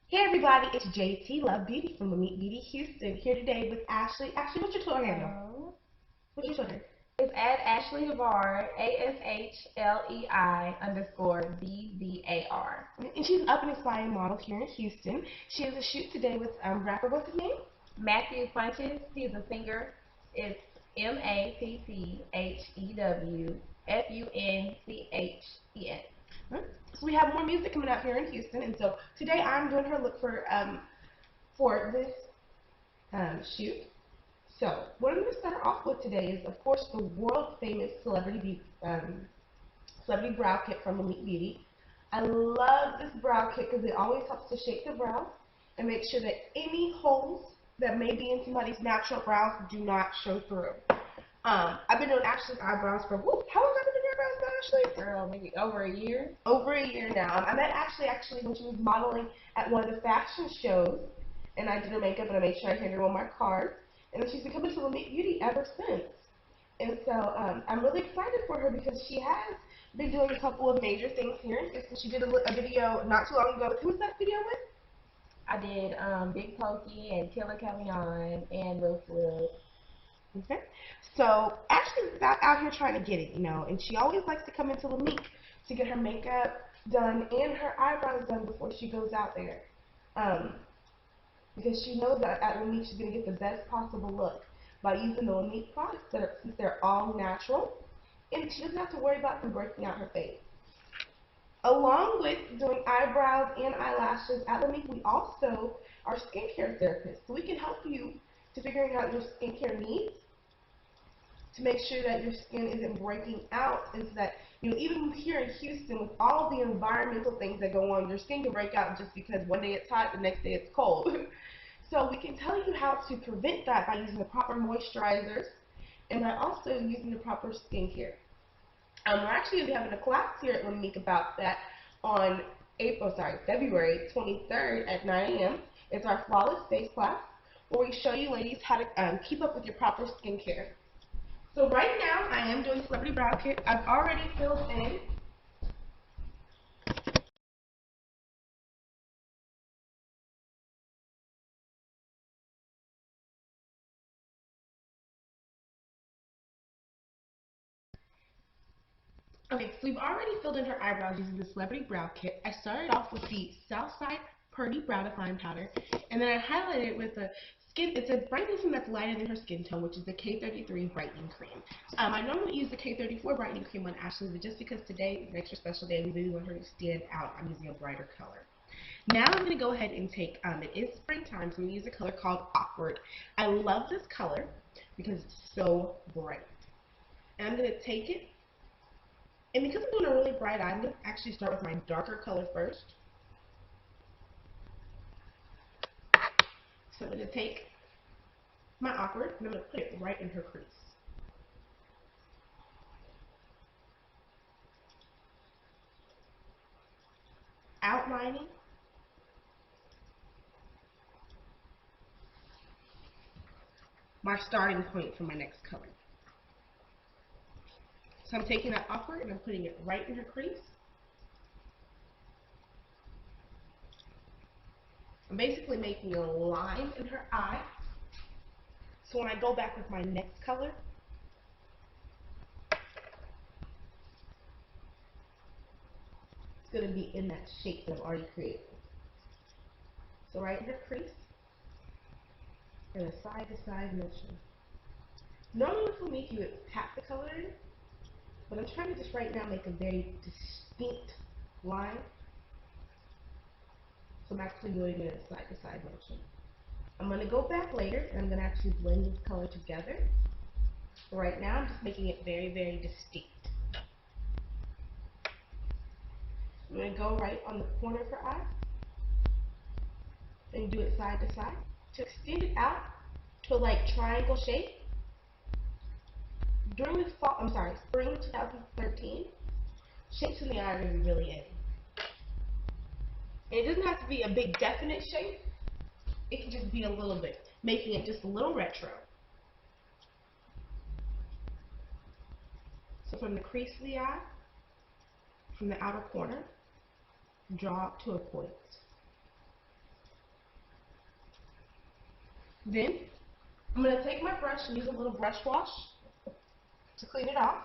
Hey everybody, it's JTlovebeauty from LAMIK Beauty Houston here today with Ashley. Ashley, what's your Twitter handle? What's your Twitter? It's at Ashley Havar, ASHLEI_BVAR. And she's an up and aspiring model here in Houston. She has a shoot today with rapper. What's his name? Matthew Funches. He's a singer. It's MATTHEWFUNCHEN. So we have more music coming out here in Houston, and so today I'm doing her look for this shoot. So what I'm going to start off with today is, of course, the world famous celebrity brow kit from LAMIK Beauty. I love this brow kit because it always helps to shape the brows and make sure that any holes that may be in somebody's natural brows do not show through. I've been doing Ashley's eyebrows for, how long have I been doing your eyebrows now, Ashley? Girl, maybe over a year. Over a year now. I met Ashley actually when she was modeling at one of the fashion shows, and I did her makeup and I made sure I handed her all my cards. And then she's been coming to LAMIK Beauty ever since. And so I'm really excited for her because she has been doing a couple of major things here. She did a video not too long ago. Who was that video with? I did Big Pokey and Killer Camion and Will Flip. Okay. So Ashley's out here trying to get it, and she always likes to come into LAMIK to get her makeup done and her eyebrows done before she goes out there. Because she knows that at LAMIK she's going to get the best possible look by using the LAMIK products since they're all natural, and she doesn't have to worry about them breaking out her face. Along with doing eyebrows and eyelashes, at LAMIK we also are skincare therapists, so we can help you to figuring out your skincare needs, to make sure that your skin isn't breaking out, and so that, even here in Houston with all the environmental things that go on, your skin can break out just because one day it's hot, the next day it's cold. So we can tell you how to prevent that by using the proper moisturizers and by also using the proper skincare. We're actually going to be having a class here at LAMIK about that on February 23rd at 9 a.m. It's our Flawless Face class, where we show you ladies how to keep up with your proper skincare. So right now, I am doing Celebrity Brow Kit. I've already filled in. Okay, so we've already filled in her eyebrows using the Celebrity Brow Kit. I started off with the Southside Purdy Brow Define Powder, and then I highlighted it with it's a brightening cream that's lighter than her skin tone, which is the K33 Brightening Cream. I normally use the K34 Brightening Cream on Ashley, but just because today is an extra special day and we really want her to stand out, I'm using a brighter color. Now I'm going to go ahead and take, it is springtime, so I'm going to use a color called Awkward. I love this color because it's so bright. And I'm going to take it, and because I'm doing a really bright eye, I'm going to actually start with my darker color first. So I'm going to take my Awkward and I'm going to put it right in her crease. Outlining my starting point for my next color. So I'm taking that Awkward and I'm putting it right in her crease. I'm basically making a line in her eye. So when I go back with my next color, it's going to be in that shape that I've already created. So right in her crease, and a side-to-side motion. Normally with LAMIK you would tap the color in, but I'm trying to just right now make a very distinct line. So I'm actually doing it in a side-to-side motion. I'm going to go back later and I'm going to actually blend this color together. Right now I'm just making it very, very distinct. I'm going to go right on the corner of her eye and do it side to side to extend it out to a triangle shape. During the spring of 2013, shapes in the eye are going to be really in. And it doesn't have to be a big definite shape. It can just be a little bit, making it just a little retro. So from the crease of the eye, from the outer corner, draw up to a point. Then I'm going to take my brush and use a little brush wash to clean it off.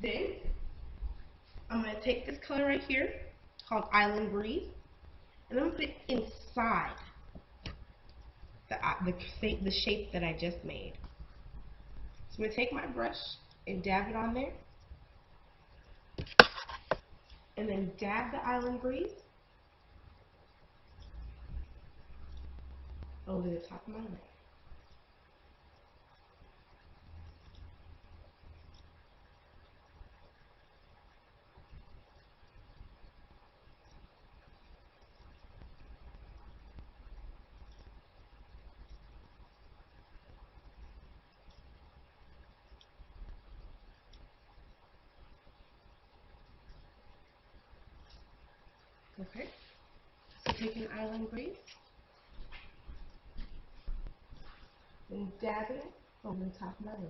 Then I'm going to take this color right here called Island Breeze, and I'm going to put it inside the shape that I just made. So I'm going to take my brush and dab it on there, and then dab the Island Breeze over the top of my lid. Okay, so take an Island Breeze and dab it over the top of my lid.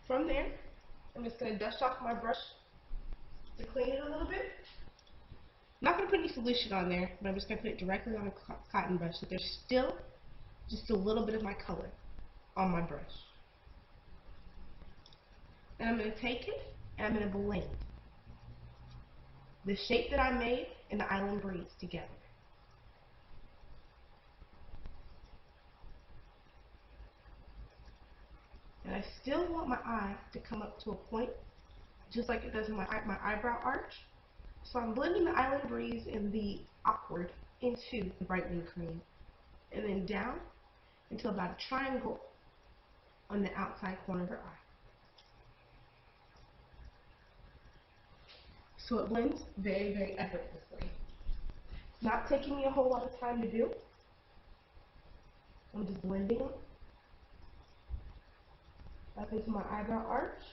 From there, I'm just going to dust off my brush to clean it a little bit. I'm not going to put any solution on there, but I'm just going to put it directly on a cotton brush so there's still just a little bit of my color on my brush. And I'm going to take it and I'm going to blend the shape that I made and the Island Breeze together. And I still want my eye to come up to a point just like it does in my eyebrow arch. So I'm blending the Island Breeze and the Awkward into the brightening cream, and then down until about a triangle on the outside corner of her eye. So it blends very, very effortlessly. It's not taking me a whole lot of time to do. I'm just blending them up into my eyebrow arch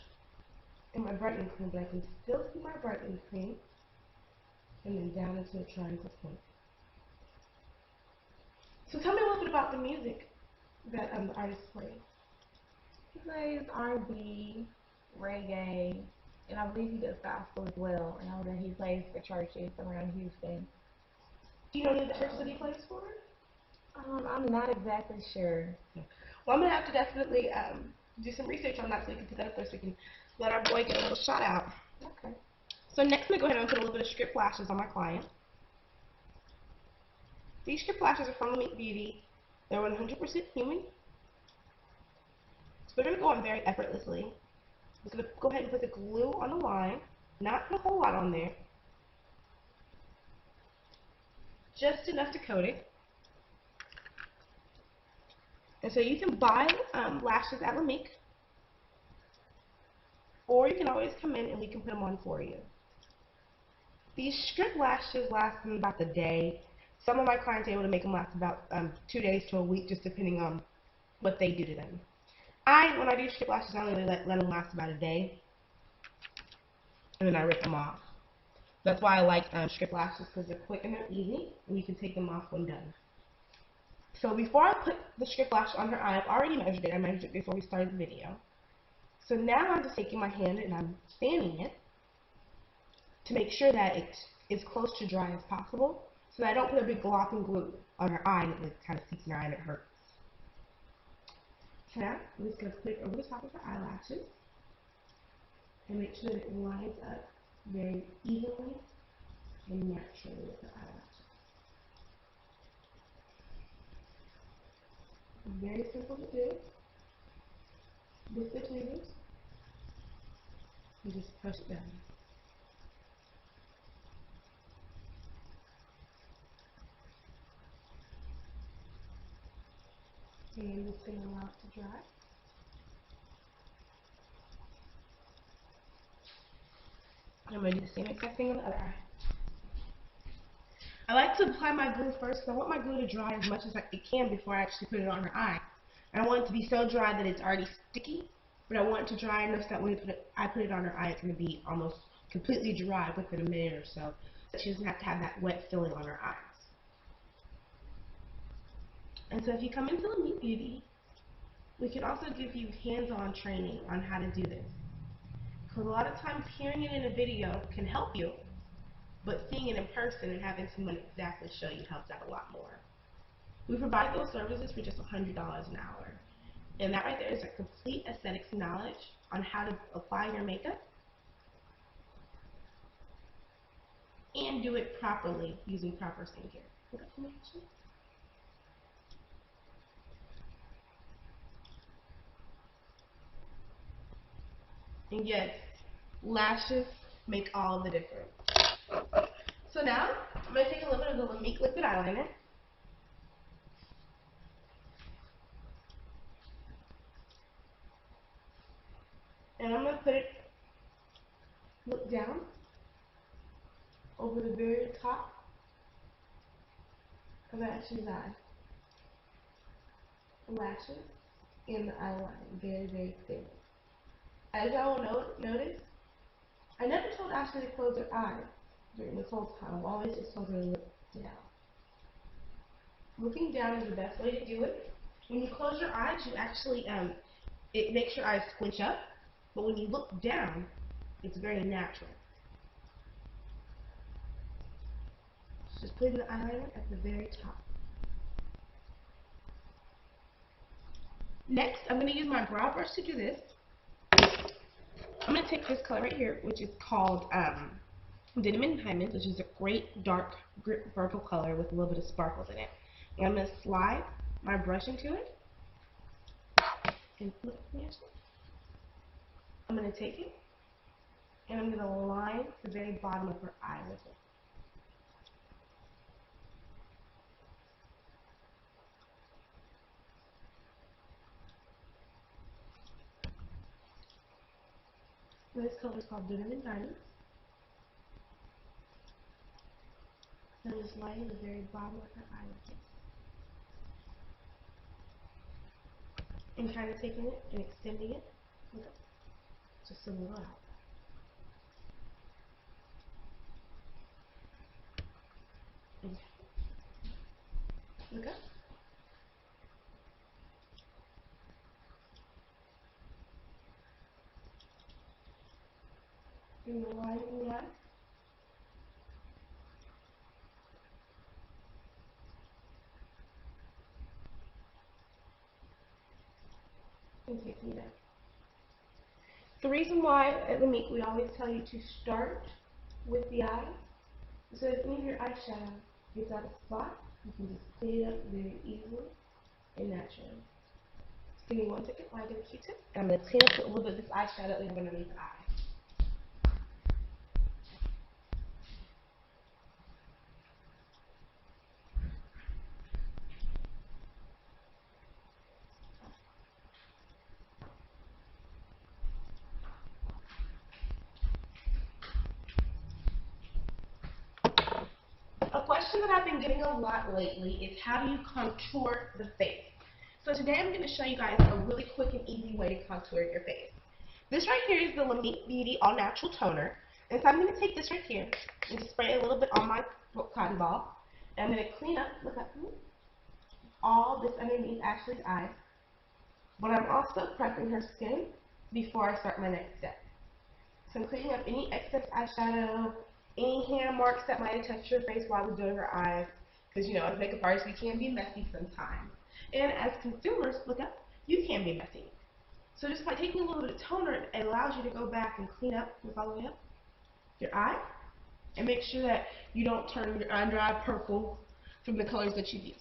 and my brightening cream, but I can still see my brightening cream, and then down into a triangle point. So tell me a little bit about the music that the artist plays. He plays R&B, reggae, and I believe he does gospel as well. And I know that he plays for churches around Houston. Do you know any of the churches that he plays for? I'm not exactly sure. Well, I'm going to have to definitely do some research on that so we can put that up there so we can let our boy get a little shout out. Okay. So next I'm going to go ahead and put a little bit of strip lashes on my client. These strip lashes are from LAMIK Beauty. They're 100% human. So they're going to go on very effortlessly. I'm going to go ahead and put the glue on the line. Not put a whole lot on there. Just enough to coat it. And so you can buy lashes at LAMIK, or you can always come in and we can put them on for you. These strip lashes last them about a day. Some of my clients are able to make them last about 2 days to a week, just depending on what they do to them. When I do strip lashes, I only let them last about a day, and then I rip them off. That's why I like strip lashes, because they're quick and they're easy, and you can take them off when done. So before I put the strip lash on her eye, I've already measured it. I measured it before we started the video. So now I'm just taking my hand and I'm fanning it to make sure that it's as close to dry as possible, so that I don't put a big glop of glue on her eye and it kind of sticks in her eye and it hurts. So now I'm just going to put it over the top of her eyelashes and make sure that it lines up very evenly and naturally with her eyelashes. Very simple to do. With the tweezers, you just push it down. And I'm just going to allow it to dry. I'm going to do the same exact thing on the other eye. I like to apply my glue first because I want my glue to dry as much as it can before I actually put it on her eye. I want it to be so dry that it's already sticky, but I want it to dry enough so that when I put it on her eye, it's going to be almost completely dry within a minute or so, so she doesn't have to have that wet filling on her eyes. And so if you come into LAMIK Beauty, we can also give you hands-on training on how to do this. Because a lot of times hearing it in a video can help you, but seeing it in person and having someone exactly show you helps out a lot more. We provide those services for just $100 an hour. And that right there is a complete aesthetics knowledge on how to apply your makeup and do it properly using proper skincare. And yes, lashes make all the difference. So now, I'm going to take a little bit of the LAMIK liquid eyeliner. And I'm going to put it, look down, over the very top of Ashley's eye. The lashes and the eyeline, very, very thin. As y'all will notice, I never told Ashley to close her eyes during this whole time. I always just told her to look down. Looking down is the best way to do it. When you close your eyes, you actually, it makes your eyes squinch up, but when you look down, it's very natural. Just putting the eyeliner at the very top. Next, I'm going to use my brow brush to do this. I'm going to take this color right here, which is called Denim and Diamonds, which is a great dark purple color with a little bit of sparkles in it. And I'm going to slide my brush into it. And look, I'm going to take it, and I'm going to line the very bottom of her eye with it. And this color is called Denim and Diamonds. And I'm just lining the very bottom of her eye with it. And kind of taking it and extending it. Okay. Just a little out. Okay. Look up. And the line in the eye. And taking it out. The reason why at LAMIK we always tell you to start with the eye, so if any of your eyeshadow gets out of spot, you can just clean it up very easily and naturally. Just give me 1 second while I get a Q-tip, and I'm going to clean up a little bit of this eyeshadow and underneath the eye. A question that I've been getting a lot lately is how do you contour the face? So today I'm going to show you guys a really quick and easy way to contour your face. This right here is the LAMIK Beauty All Natural Toner. And so I'm going to take this right here and spray a little bit on my cotton ball. And I'm going to clean up, look up, all this underneath Ashley's eyes. But I'm also prepping her skin before I start my next step. So I'm cleaning up any excess eyeshadow, any hair marks that might have touched your face while we're doing her eyes. Because, you know, as makeup artists, we can be messy sometimes. And as consumers, look up, you can be messy. So just by taking a little bit of toner, it allows you to go back and clean up, look all the way up, your eye. And make sure that you don't turn your under eye purple from the colors that you've used.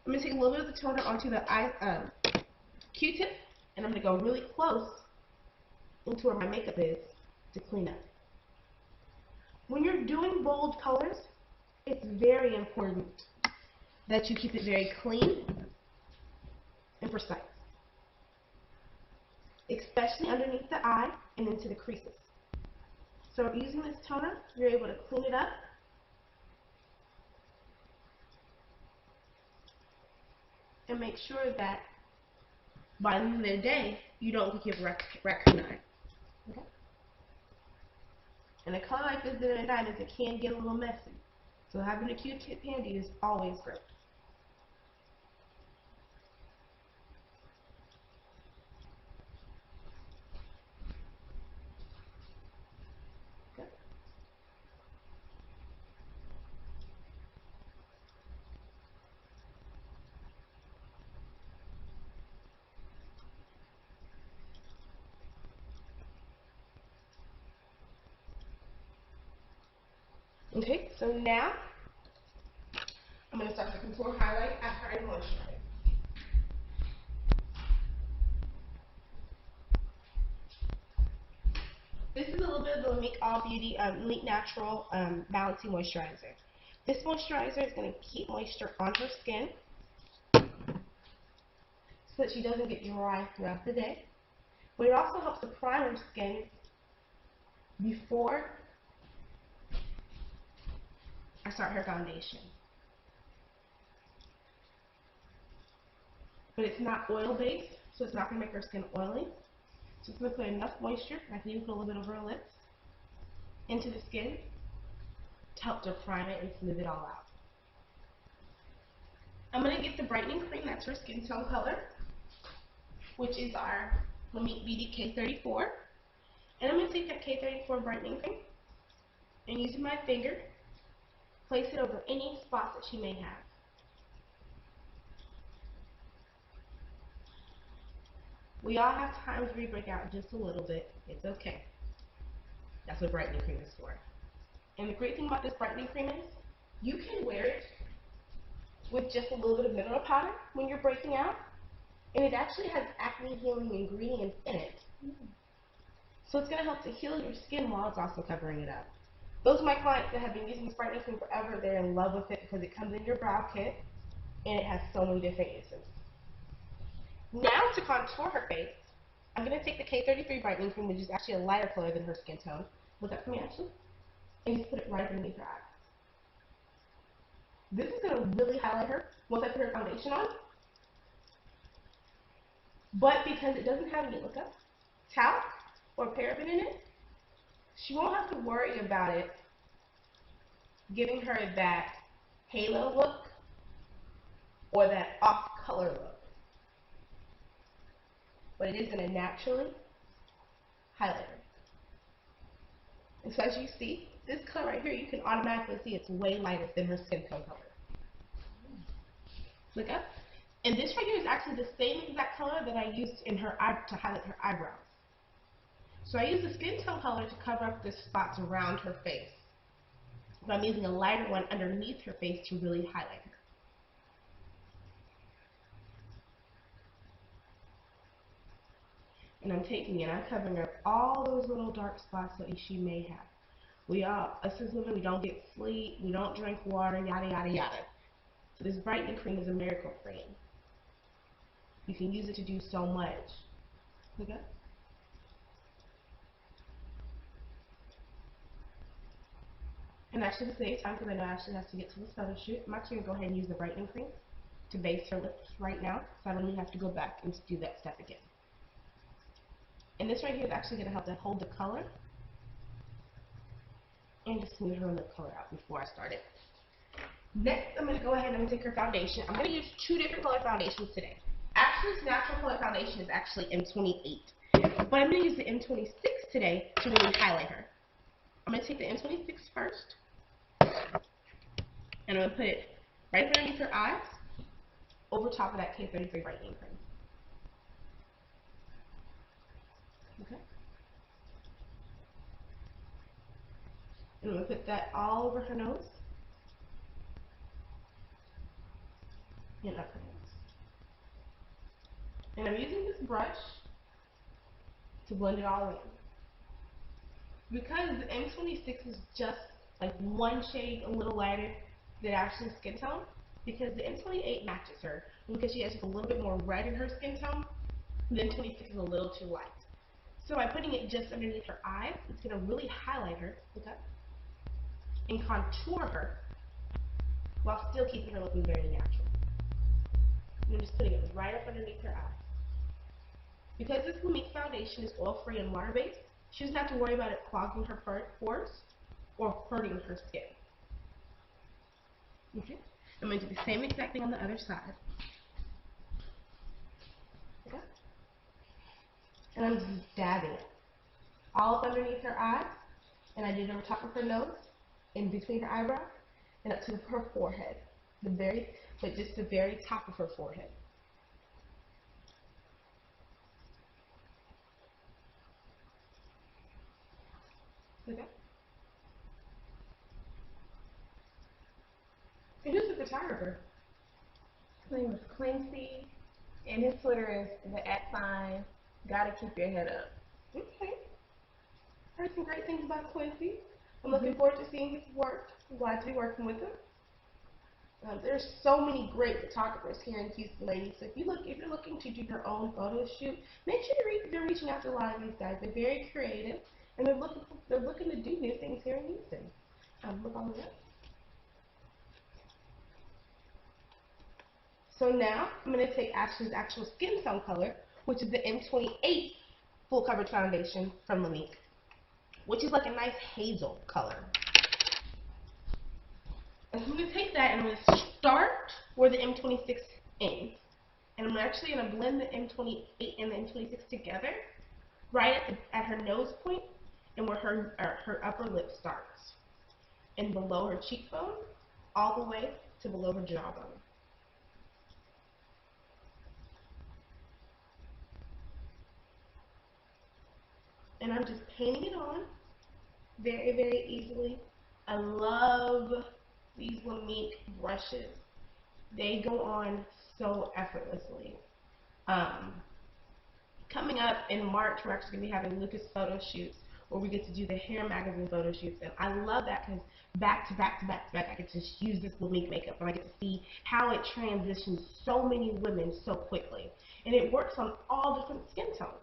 I'm going to take a little bit of the toner onto the Q-tip, and I'm going to go really close into where my makeup is to clean up. When you're doing bold colors, it's very important that you keep it very clean and precise, especially underneath the eye and into the creases. So using this toner, you're able to clean it up and make sure that by the end of the day, you don't look like raccoon eye. Okay? And a color like this in diamonds, it can get a little messy. So having a Q-tip handy is always great. Okay. Okay, so now I'm going to start the contour highlight after I moisturize. This is a little bit of the LAMIK LAMIK Natural Balancing Moisturizer. This moisturizer is going to keep moisture on her skin so that she doesn't get dry throughout the day. But it also helps to prime her skin before I start her foundation. But it's not oil-based, so it's not going to make her skin oily. So it's going to put enough moisture, I can even put a little bit over her lips, into the skin to help to prime it and smooth it all out. I'm going to get the brightening cream, that's her skin tone color, which is our LAMIK Beauty K34. And I'm going to take that K34 brightening cream and using my finger, place it over any spots that she may have. We all have times where we break out just a little bit. It's okay. That's what brightening cream is for. And the great thing about this brightening cream is you can wear it with just a little bit of mineral powder when you're breaking out, and it actually has acne healing ingredients in it. So it's going to help to heal your skin while it's also covering it up. Those of my clients that have been using this brightening cream forever, they're in love with it because it comes in your brow kit and it has so many different uses. Now to contour her face, I'm going to take the K33 brightening cream, which is actually a lighter color than her skin tone. Look up for me, Ashley. And just put it right underneath her eye. This is going to really highlight her once I put her foundation on. But because it doesn't have any talc, or paraben in it, she won't have to worry about it giving her that halo look or that off-color look. But it is going to naturally highlight her. And so as you see, this color right here, you can automatically see it's way lighter than her skin tone color. Look up. And this right here is actually the same exact color that I used in her to highlight her eyebrows. So I use the skin tone color to cover up the spots around her face. But I'm using a lighter one underneath her face to really highlight her. And I'm taking it, I'm covering up all those little dark spots that she may have. Us as women, we don't get sleep, we don't drink water, yada, yada, yada. So this brightening cream is a miracle cream. You can use it to do so much. Look up. And actually to save time, because I know Ashley has to get to this photo shoot, I'm actually going to go ahead and use the brightening cream to base her lips right now, so I don't even have to go back and do that step again. And this right here is actually going to help to hold the color and to smooth her lip color out before I start it. Next, I'm going to go ahead and take her foundation. I'm going to use two different color foundations today. Ashley's natural color foundation is actually M28, but I'm going to use the M26 today to really highlight her. I'm going to take the M26 first, and I'm going to put it right underneath her eyes, over top of that K33 brightening cream. Okay. And I'm going to put that all over her nose and up her nose. And I'm using this brush to blend it all in. Because the M26 is just like one shade a little lighter than Ashley's skin tone, because the M28 matches her, and because she has just a little bit more red in her skin tone, the M26 is a little too light. So by putting it just underneath her eyes, it's going to really highlight her, look up, and contour her, while still keeping her looking very natural. And I'm just putting it right up underneath her eye. Because this LAMIK foundation is oil-free and water-based, she doesn't have to worry about it clogging her pores or hurting her skin. Okay, I'm going to do the same exact thing on the other side. Okay. And I'm just dabbing it all up underneath her eyes, and I did it over top of her nose, in between her eyebrows, and up to her forehead, just the very top of her forehead. Okay. And who's the photographer? His name is Quincy, and his Twitter is the @ gotta keep your head up. Okay. Heard some great things about Quincy. I'm looking forward to seeing his work. I'm glad to be working with him. There's so many great photographers here in Houston, ladies. So if you're looking to do your own photo shoot, make sure you're reaching out to a lot of these guys. They're very creative, and they're looking to do new things here in Houston. Look on that. So now I'm going to take Ashley's actual skin tone color, which is the M28 full coverage foundation from LAMIK, which is like a nice hazel color. And so I'm going to take that and I'm going to start where the M26 ends. And I'm actually going to blend the M28 and the M26 together right at her nose point and where her upper lip starts. And below her cheekbone, all the way to below her jawbone. And I'm just painting it on very, very easily. I love these LAMIK brushes. They go on so effortlessly. Coming up in March, we're actually going to be having Lucas photo shoots where we get to do the hair magazine photo shoots. And I love that because back to back, I get to just use this LAMIK makeup and I get to see how it transitions so many women so quickly. And it works on all different skin tones.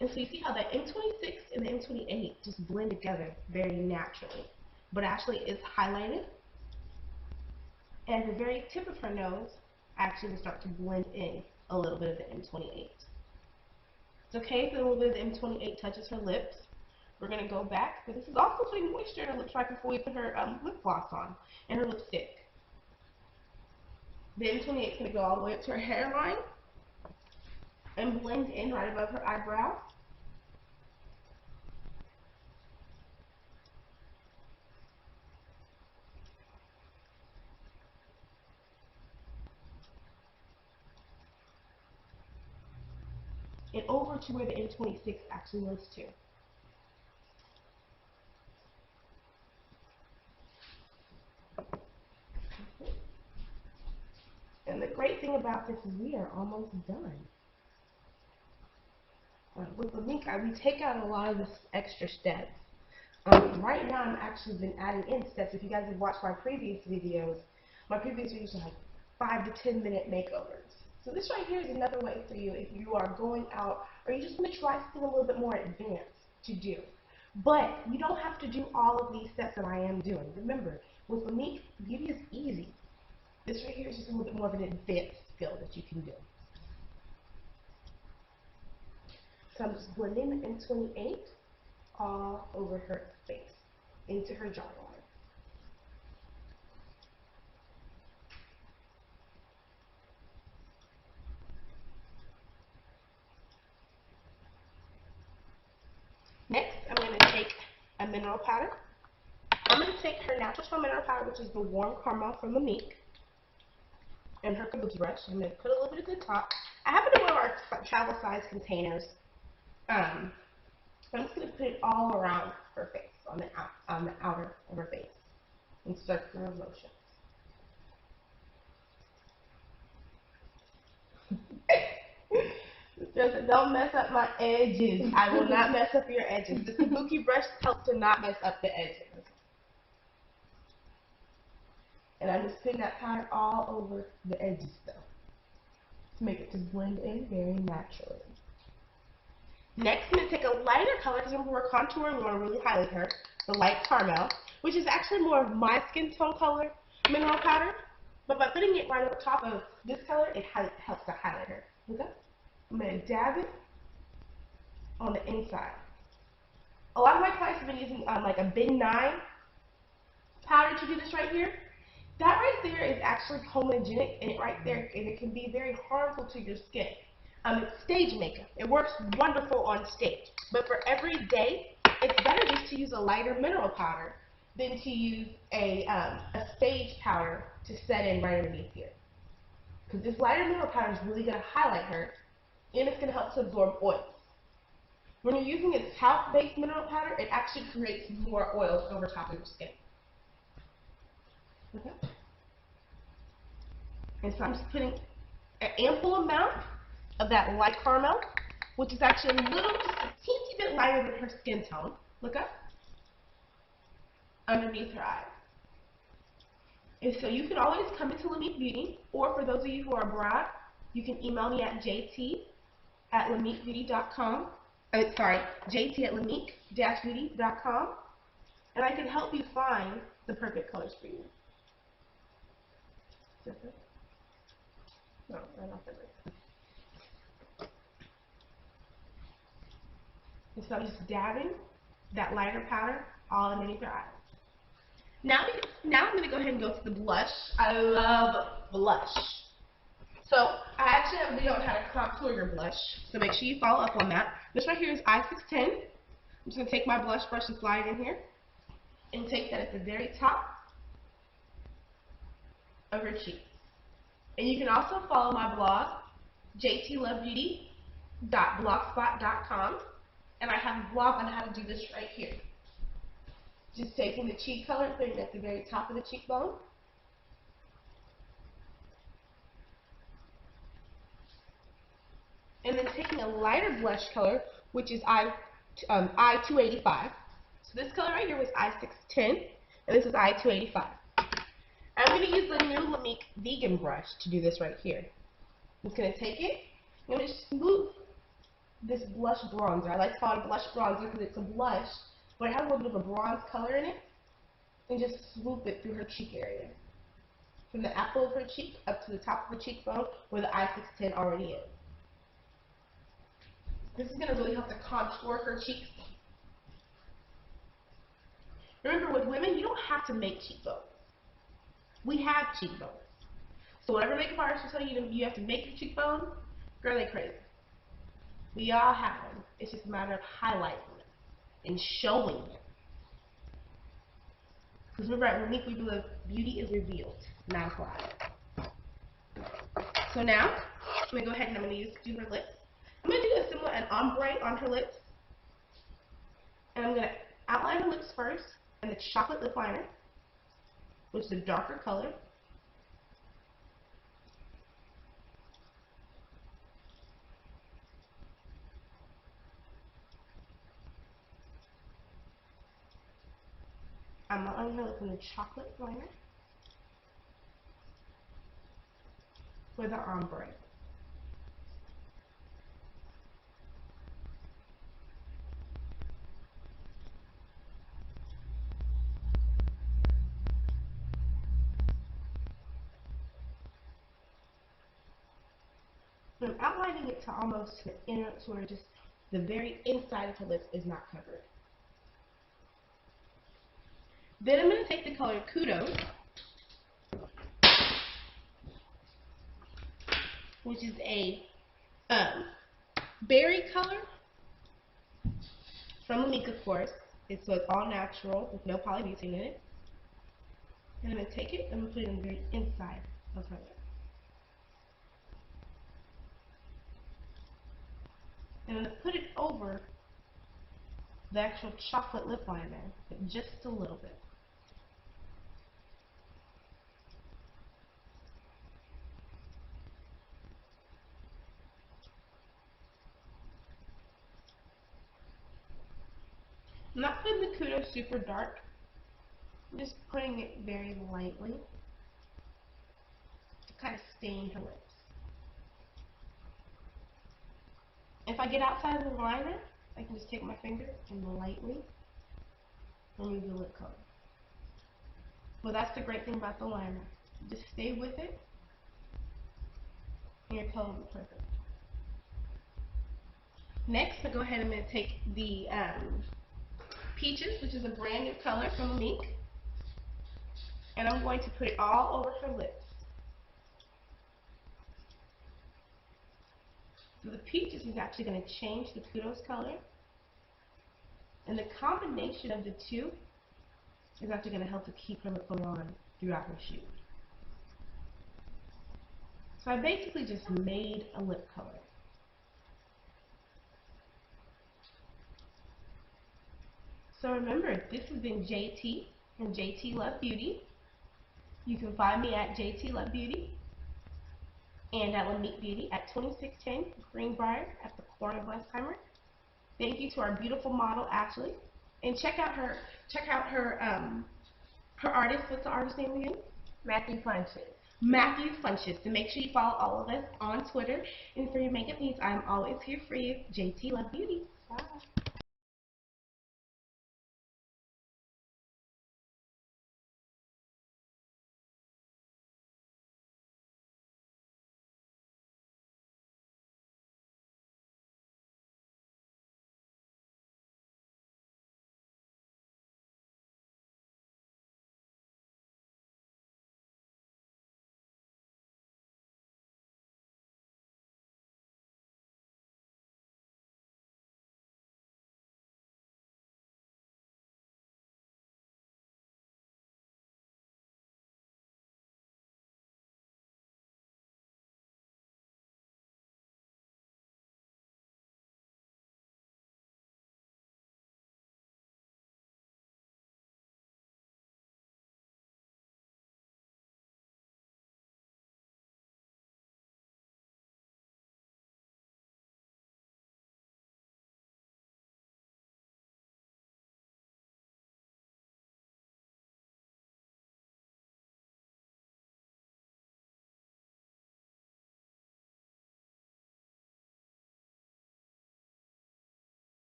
And so you see how the M26 and the M28 just blend together very naturally. But Ashley is highlighted. And at the very tip of her nose, actually will start to blend in a little bit of the M28. It's okay if a little bit of the M28 touches her lips. We're going to go back, but this is also putting moisture in her lips right before we put her lip gloss on and her lipstick. The M28 is going to go all the way up to her hairline and blend in right above her eyebrow. And over to where the M26 actually was too. And the great thing about this is we are almost done. With LAMIK, we take out a lot of the extra steps. Right now, I'm actually been adding in steps. If you guys have watched my previous videos are like 5 to 10 minute makeovers. So this right here is another way for you if you are going out or you just want to try something a little bit more advanced to do. But you don't have to do all of these steps that I am doing. Remember, with LAMIK, beauty is easy. This right here is just a little bit more of an advanced skill that you can do. So I'm just blending the M28 all over her face, into her jawline. Next, I'm going to take a mineral powder. I'm going to take her natural tone mineral powder, which is the warm caramel from LAMIK, and her kabuki brush. I'm going to put a little bit at the top. I happen to one of our travel size containers. I'm just going to put it all around her face, on the outer of her face, in circular motions. Don't mess up my edges. I will not mess up your edges. This kabuki brush helps to not mess up the edges. And I'm just putting that powder all over the edges though, to make it just blend in very naturally. Next, I'm going to take a lighter color, because remember we're contouring, we want to really highlight her, the light caramel, which is actually more of my skin tone color mineral powder. But by putting it right over top of this color, it helps to highlight her. Okay? I'm going to dab it on the inside. A lot of my clients have been using like a Bin 9 powder to do this right here. That right there is actually comedogenic, and it can be very harmful to your skin. It's stage makeup. It works wonderful on stage, but for every day, it's better just to use a lighter mineral powder than to use a stage powder to set in right underneath here. Because this lighter mineral powder is really going to highlight her, and it's going to help to absorb oils. When you're using a talc-based mineral powder, it actually creates more oils over top of your skin. Okay. And so I'm just putting an ample amount of that light caramel, which is actually just a teensy bit lighter than her skin tone. Look up. Underneath her eyes. And so you can always come into LAMIK Beauty, or for those of you who are abroad, you can email me at jt@lamikbeauty.com. jt@lamik-beauty.com, and I can help you find the perfect colors for you. No, not that way. And so I'm just dabbing that lighter powder all underneath your eyes. Now I'm going to go ahead and go to the blush. I love blush. So I actually have a video on how to contour your blush, so make sure you follow up on that. This right here is I-610. I'm just going to take my blush brush and slide it in here, and take that at the very top of your cheek. And you can also follow my blog, JTlovebeauty.blogspot.com, and I have a blog on how to do this right here. Just taking the cheek color and putting it at the very top of the cheekbone. And then taking a lighter blush color, which is I-285. So this color right here was I-610, and this is I-285. I'm going to use the new LAMIK Vegan brush to do this right here. I'm just going to take it, I'm going to smooth this blush bronzer. I like to call it a blush bronzer because it's a blush, but it has a little bit of a bronze color in it, and just swoop it through her cheek area. From the apple of her cheek up to the top of the cheekbone where the I-610 already is. This is going to really help to contour her cheeks. Remember, with women, you don't have to make cheekbones. We have cheekbones. So whatever makeup artist will tell you you have to make your cheekbones, girl, they crazy. We all have them. It's just a matter of highlighting them and showing them. Because remember, at LAMIK, we believe beauty is revealed, not applied. So now, I'm going to go ahead and I'm going to do her lips. I'm going to do an ombre on her lips. And I'm going to outline her lips first in the chocolate lip liner, which is a darker color. I'm outlining her lips in the chocolate liner with the ombre. I'm outlining it to almost the inner, to where just the very inside of her lips is not covered. Then I'm going to take the color Kudos, which is a berry color from LAMIK, of course. So it's all natural with no polybutane in it. And I'm going to take it and put it on the very inside of her lip. And I'm going to put it over the actual chocolate lip liner, but just a little bit. I'm not putting the Kudos super dark. I'm just putting it very lightly to kind of stain her lips. If I get outside of the liner, I can just take my finger and lightly remove the lip color. Well, that's the great thing about the liner. Just stay with it, and your color will be perfect. Next, I'll go ahead and take the Peaches, which is a brand new color from LAMIK, and I'm going to put it all over her lips. So the Peaches is actually going to change the kudos color, and the combination of the two is actually going to help to keep her lip color on throughout her shoot. So I basically just made a lip color. So remember, this has been JT and JTlovebeauty. You can find me at JTlovebeauty and at LAMIK Beauty at 2610 Greenbrier at the corner of Westheimer. Thank you to our beautiful model Ashley, and check out her artist. What's the artist name again? Matthew Funches. Matthew Funches. So make sure you follow all of us on Twitter. And for your makeup needs, I'm always here for you. JTlovebeauty. Bye.